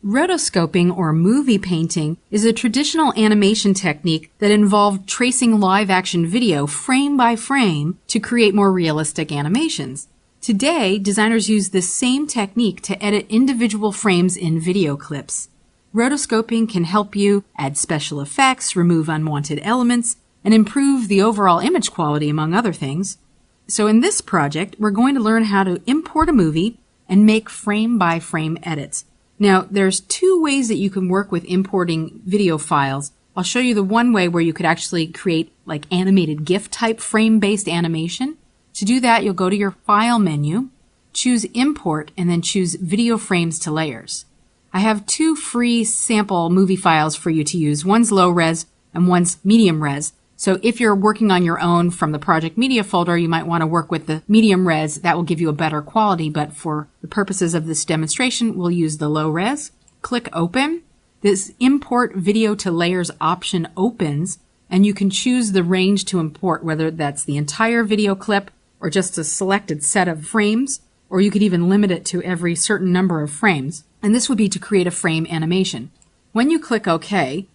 Rotoscoping, or movie painting, is a traditional animation technique that involved tracing live-action video frame by frame to create more realistic animations. Today, designers use this same technique to edit individual frames in video clips. Rotoscoping can help you add special effects, remove unwanted elements, and improve the overall image quality, among other things. So in this project, we're going to learn how to import a movie and make frame-by-frame edits. Now, there's two ways that you can work with importing video files. I'll show you the one way where you could actually create like animated GIF type frame-based animation. To do that, you'll go to your File menu, choose Import, and then choose Video Frames to Layers. I have two free sample movie files for you to use. One's low res and one's medium res. So if you're working on your own from the Project Media folder, you might want to work with the medium res. That will give you a better quality, but for the purposes of this demonstration, we'll use the low res. Click Open. This Import Video to Layers option opens, and you can choose the range to import, whether that's the entire video clip or just a selected set of frames, or you could even limit it to every certain number of frames. And this would be to create a frame animation. When you click OK,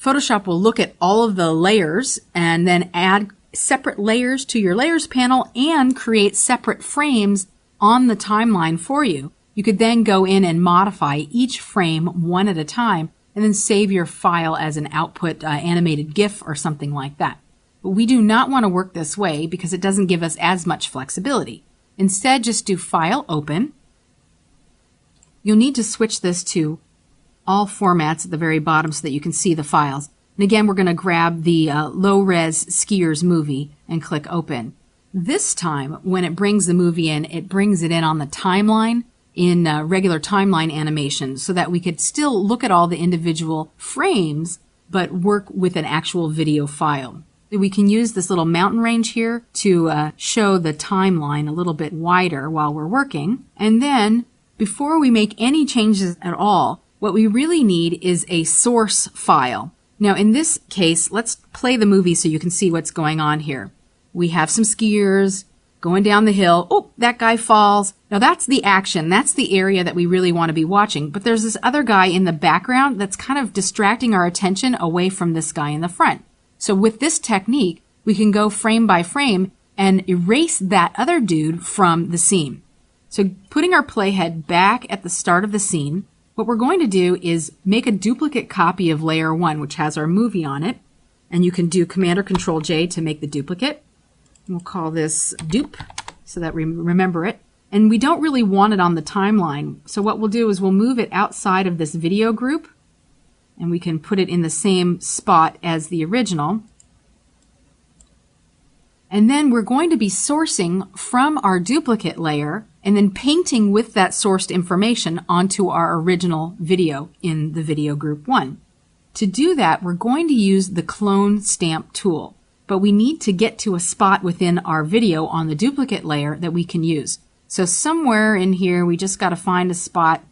Photoshop will look at all of the layers and then add separate layers to your layers panel and create separate frames on the timeline for you. You could then go in and modify each frame one at a time and then save your file as an output animated GIF or something like that. But we do not want to work this way because it doesn't give us as much flexibility. Instead, just do File, Open. You'll need to switch this to all formats at the very bottom so that you can see the files. And again, we're going to grab the low-res Skiers movie and click Open. This time, when it brings the movie in, it brings it in on the timeline in regular timeline animation so that we could still look at all the individual frames but work with an actual video file. We can use this little mountain range here to show the timeline a little bit wider while we're working. And then, before we make any changes at all, what we really need is a source file. Now in this case, let's play the movie so you can see what's going on here. We have some skiers going down the hill. Oh, that guy falls. Now that's the action. That's the area that we really want to be watching. But there's this other guy in the background that's kind of distracting our attention away from this guy in the front. So with this technique, we can go frame by frame and erase that other dude from the scene. So putting our playhead back at the start of the scene, what we're going to do is make a duplicate copy of layer 1, which has our movie on it. And you can do Command or Control J to make the duplicate. We'll call this dupe so that we remember it. And we don't really want it on the timeline. So what we'll do is we'll move it outside of this video group. And we can put it in the same spot as the original. And then we're going to be sourcing from our duplicate layer and then painting with that sourced information onto our original video in the video group 1. To do that, we're going to use the clone stamp tool, but we need to get to a spot within our video on the duplicate layer that we can use. So somewhere in here, we just got to find a spot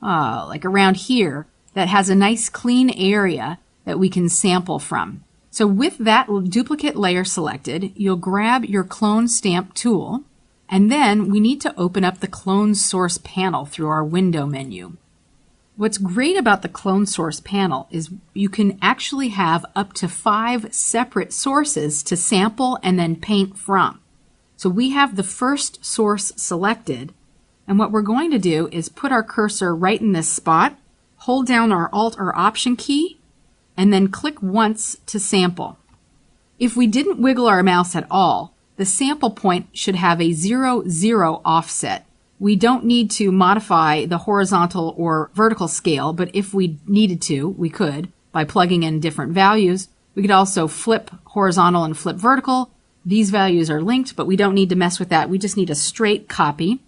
like around here that has a nice clean area that we can sample from. So with that duplicate layer selected, you'll grab your clone stamp tool, and then we need to open up the clone source panel through our window menu. What's great about the clone source panel is you can actually have up to 5 separate sources to sample and then paint from. So we have the first source selected, and what we're going to do is put our cursor right in this spot, hold down our Alt or Option key, and then click once to sample. If we didn't wiggle our mouse at all, the sample point should have a 0, 0 offset. We don't need to modify the horizontal or vertical scale, but if we needed to, we could by plugging in different values. We could also flip horizontal and flip vertical. These values are linked, but we don't need to mess with that. We just need a straight copy.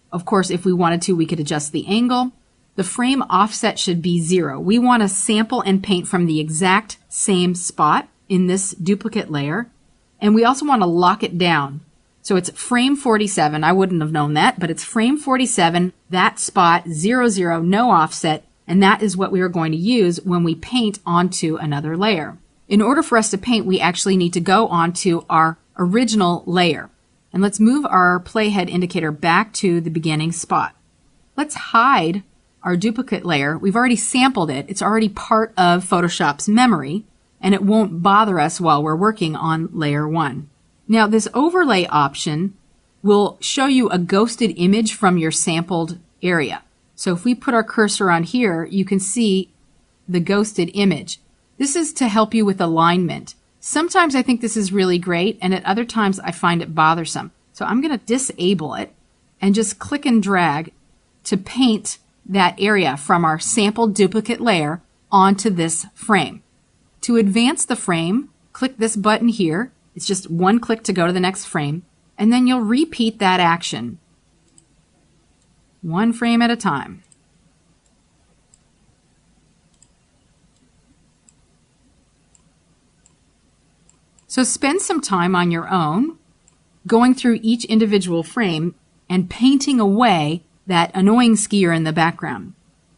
Of course, if we wanted to, we could adjust the angle. The frame offset should be 0. We want to sample and paint from the exact same spot in this duplicate layer. And we also want to lock it down. So it's frame 47. I wouldn't have known that, but it's frame 47, that spot, 0, 0, no offset, and that is what we are going to use when we paint onto another layer. In order for us to paint, we actually need to go onto our original layer. And let's move our playhead indicator back to the beginning spot. Let's hide our duplicate layer, we've already sampled it. It's already part of Photoshop's memory, and it won't bother us while we're working on layer 1. Now, this overlay option will show you a ghosted image from your sampled area. So if we put our cursor on here, you can see the ghosted image. This is to help you with alignment. Sometimes I think this is really great, and at other times I find it bothersome. So I'm going to disable it and just click and drag to paint that area from our sampled duplicate layer onto this frame. To advance the frame, click this button here. It's just one click to go to the next frame, and then you'll repeat that action one frame at a time. So spend some time on your own going through each individual frame and painting away that annoying skier in the background.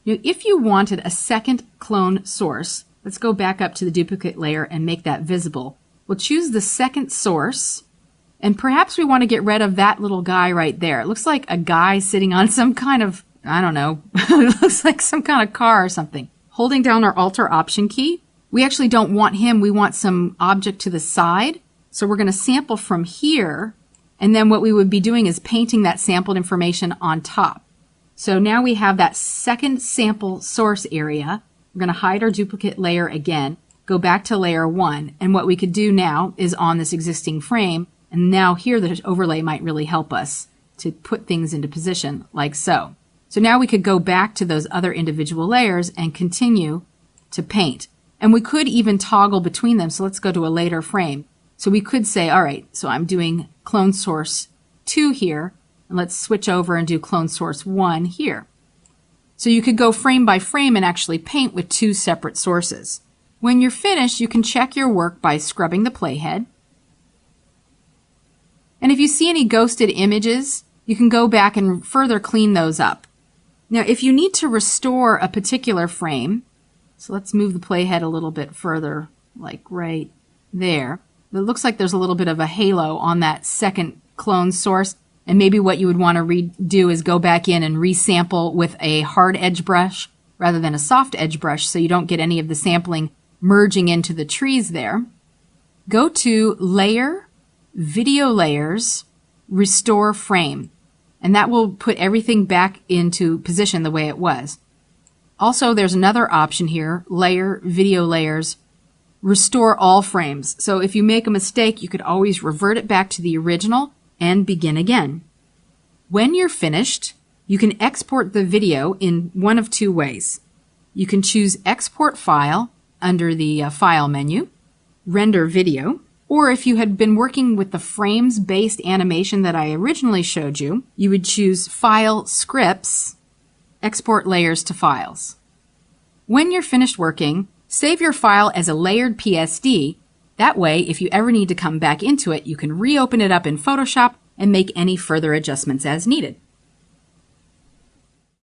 Now, if you wanted a second clone source, let's go back up to the duplicate layer and make that visible. We'll choose the second source, and perhaps we want to get rid of that little guy right there. It looks like a guy sitting on some kind of, I don't know, it looks like some kind of car or something. Holding down our Alt or Option key, we actually don't want him, we want some object to the side. So we're going to sample from here, and then what we would be doing is painting that sampled information on top. So now we have that second sample source area. We're going to hide our duplicate layer again, go back to layer 1, and what we could do now is on this existing frame, and now here the overlay might really help us to put things into position like so. So now we could go back to those other individual layers and continue to paint. And we could even toggle between them. So let's go to a later frame. So we could say, all right, so I'm doing clone source 2 here, and let's switch over and do clone source 1 here. So you could go frame by frame and actually paint with 2 separate sources. When you're finished, you can check your work by scrubbing the playhead. And if you see any ghosted images, you can go back and further clean those up. Now, if you need to restore a particular frame, so let's move the playhead a little bit further, like right there. It looks like there's a little bit of a halo on that second clone source, and maybe what you would want to redo is go back in and resample with a hard edge brush rather than a soft edge brush so you don't get any of the sampling merging into the trees there. Go to Layer, Video Layers, Restore Frame, and that will put everything back into position the way it was. Also, there's another option here, Layer, Video Layers, Restore All Frames. So if you make a mistake, you could always revert it back to the original and begin again. When you're finished, you can export the video in one of 2 ways. You can choose Export File under the File menu, Render Video, or if you had been working with the frames-based animation that I originally showed you, you would choose File, Scripts, Export Layers to Files. When you're finished working, save your file as a layered PSD. That way, if you ever need to come back into it, you can reopen it up in Photoshop and make any further adjustments as needed.